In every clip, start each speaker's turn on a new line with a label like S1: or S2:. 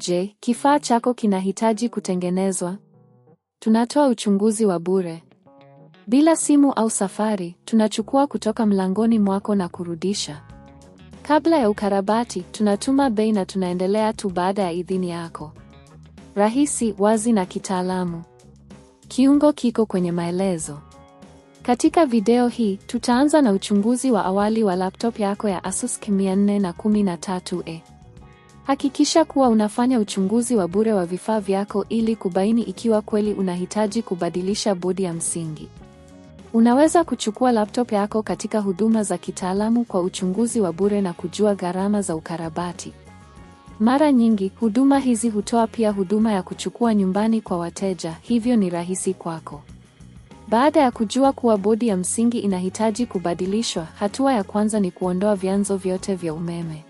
S1: Je, kifaa chako kinahitaji kutengenezwa? Tunatoa uchunguzi wa bure. Bila simu au safari, tunachukua kutoka mlangoni mwako na kurudisha. Kabla ya ukarabati, tunatuma bei na tunaendelea tu baada ya idhini yako. Rahisi, wazi na kitaalamu. Kiungo kiko kwenye maelezo. Katika video hii, tutaanza na uchunguzi wa awali wa laptop yako ya Asus K413A. Hakikisha kuwa unafanya uchunguzi wa bure wa vifaa vyako ili kubaini ikiwa kweli unahitaji kubadilisha bodi ya msingi. Unaweza kuchukua laptop yako katika huduma za kitaalamu kwa uchunguzi wa bure na kujua gharama za ukarabati. Mara nyingi, huduma hizi hutoa pia huduma ya kuchukua nyumbani kwa wateja, hivyo ni rahisi kwako. Baada ya kujua kuwa bodi ya msingi inahitaji kubadilishwa, hatua ya kwanza ni kuondoa vyanzo vyote vya umeme.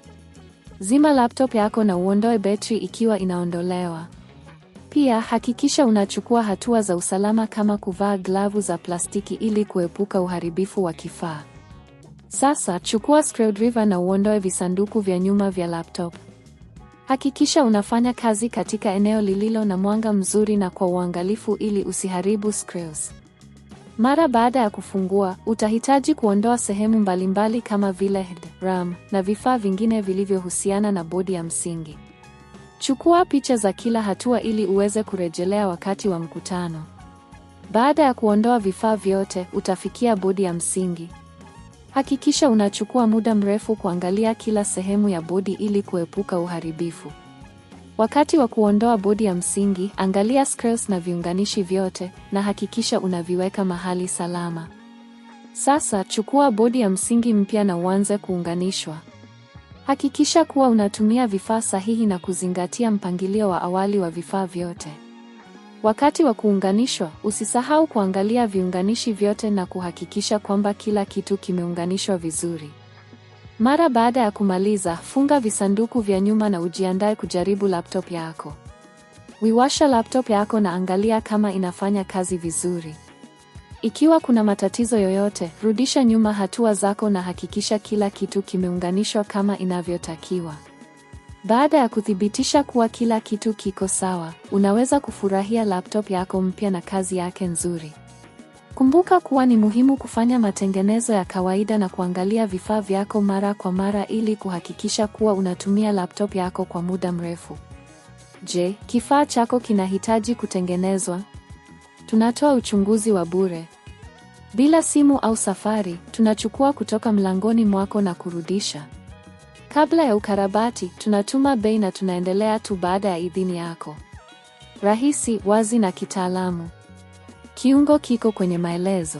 S1: Zima laptop yako na uondoe betri ikiwa inaondolewa. Pia hakikisha unachukua hatua za usalama kama kuvaa glavu za plastiki ili kuepuka uharibifu wa kifaa. Sasa chukua screwdriver na uondoe visanduku vya nyuma vya laptop. Hakikisha unafanya kazi katika eneo lililo na mwanga mzuri na kwa uangalifu ili usiharibu screws. Mara baada ya kufungua, utahitaji kuondoa sehemu mbalimbali kama vile head, RAM na vifaa vingine vilivyohusiana na bodi ya msingi. Chukua picha za kila hatua ili uweze kurejelea wakati wa mkutano. Baada ya kuondoa vifaa vyote, utafikia bodi ya msingi. Hakikisha unachukua muda mrefu kuangalia kila sehemu ya bodi ili kuepuka uharibifu. Wakati wa kuondoa bodi ya msingi, angalia screws na viunganishi vyote na hakikisha unaviweka mahali salama. Sasa chukua bodi ya msingi mpya na uanze kuunganishwa. Hakikisha kuwa unatumia vifaa sahihi na kuzingatia mpangilio wa awali wa vifaa vyote. Wakati wa kuunganishwa, usisahau kuangalia viunganishi vyote na kuhakikisha kwamba kila kitu kimeunganishwa vizuri. Mara baada ya kumaliza, funga visanduku vya nyuma na ujiandae kujaribu laptop yako. Wiwasha laptop yako na angalia kama inafanya kazi vizuri. Ikiwa kuna matatizo yoyote, rudisha nyuma hatua zako na hakikisha kila kitu kimeunganishwa kama inavyotakiwa. Baada ya kuthibitisha kuwa kila kitu kiko sawa, unaweza kufurahia laptop yako mpya na kazi yake nzuri. Kumbuka kuwa ni muhimu kufanya matengenezo ya kawaida na kuangalia vifaa vyako mara kwa mara ili kuhakikisha kuwa unatumia laptop yako kwa muda mrefu. Je, kifaa chako kinahitaji kutengenezwa? Tunatoa uchunguzi wa bure. Bila simu au safari, tunachukua kutoka mlangoni mwako na kurudisha. Kabla ya ukarabati, tunatuma bei na tunaendelea tu baada ya idhini yako. Rahisi, wazi na kitaalamu. Kiungo kiko kwenye maelezo.